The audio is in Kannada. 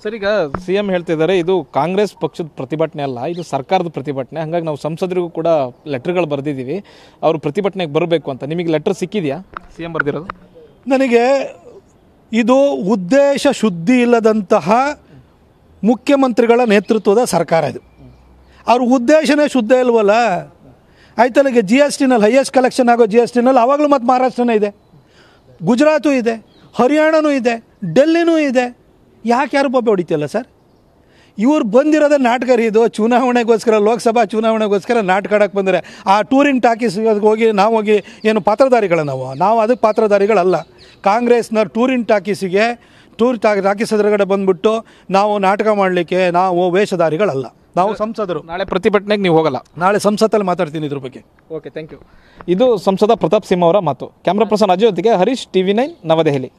ಸರ್, ಈಗ CM ಹೇಳ್ತಿದ್ದಾರೆ ಇದು ಕಾಂಗ್ರೆಸ್ ಪಕ್ಷದ ಪ್ರತಿಭಟನೆ ಅಲ್ಲ, ಇದು ಸರ್ಕಾರದ ಪ್ರತಿಭಟನೆ. ಹಾಗಾಗಿ ನಾವು ಸಂಸದರಿಗೂ ಕೂಡ ಲೆಟರ್ಗಳು ಬರೆದಿದ್ದೀವಿ, ಅವರು ಪ್ರತಿಭಟನೆಗೆ ಬರಬೇಕು ಅಂತ. ನಿಮಗೆ ಲೆಟರ್ ಸಿಕ್ಕಿದೆಯಾ CM ಬರೆದಿರೋದು? ನನಗೆ ಇದು ಉದ್ದೇಶ ಶುದ್ಧಿ ಇಲ್ಲದಂತಹ ಮುಖ್ಯಮಂತ್ರಿಗಳ ನೇತೃತ್ವದ ಸರ್ಕಾರ ಇದು. ಅವ್ರ ಉದ್ದೇಶನೇ ಶುದ್ಧ ಇಲ್ವಲ್ಲ. ಆಯ್ತಲ್ಲ, ಈಗ GSTನಲ್ಲಿ ಹೈಯೆಸ್ಟ್ ಕಲೆಕ್ಷನ್ ಆಗೋ GSTನಲ್ಲಿ ಆವಾಗಲೂ ಮತ್ತು ಮಹಾರಾಷ್ಟ್ರನೇ ಇದೆ, ಗುಜರಾತು ಇದೆ, ಹರಿಯಾಣನೂ ಇದೆ, ಡೆಲ್ಲಿನೂ ಇದೆ. ಯಾಕೆ ಯಾರು ಬೊಬ್ಬೆ ಹೊಡಿತಿಲ್ಲ ಸರ್? ಇವ್ರು ಬಂದಿರೋದೇ ನಾಟಕ ರೀ. ಇದು ಚುನಾವಣೆಗೋಸ್ಕರ, ಲೋಕಸಭಾ ಚುನಾವಣೆಗೋಸ್ಕರ ನಾಟಕ ಆಡೋಕ್ಕೆ ಬಂದರೆ ಆ ಟೂರಿಂಗ್ ಟಾಕೀಸ್ ಹೋಗಿ ನಾವು ಹೋಗಿ ಏನು ಪಾತ್ರಧಾರಿಗಳ ನಾವು ಅದಕ್ಕೆ ಪಾತ್ರಧಾರಿಗಳಲ್ಲ. ಕಾಂಗ್ರೆಸ್ನ ಟೂರಿಂಗ್ ಟಾಕೀಸಿಗೆ ಟಾಕೀಸ್ ಎದುರುಗಡೆ ಬಂದುಬಿಟ್ಟು ನಾವು ನಾಟಕ ಮಾಡಲಿಕ್ಕೆ ನಾವು ವೇಷಧಾರಿಗಳಲ್ಲ. ನಾವು ಸಂಸದರು. ನಾಳೆ ಪ್ರತಿಭಟನೆಗೆ ನೀವು ಹೋಗಲ್ಲ? ನಾಳೆ ಸಂಸತ್ತಲ್ಲಿ ಮಾತಾಡ್ತೀನಿ ಇದ್ರ ಬಗ್ಗೆ. Okay, thank you. ಇದು ಸಂಸದ ಪ್ರತಾಪ್ ಸಿಂಹ ಅವರ ಮಾತು. ಕ್ಯಾಮ್ರಾ ಪರ್ಸನ್ ಅಜಯ್ ಜೊತೆಗೆ ಹರೀಶ್, TV9 ನವದೆಹಲಿ.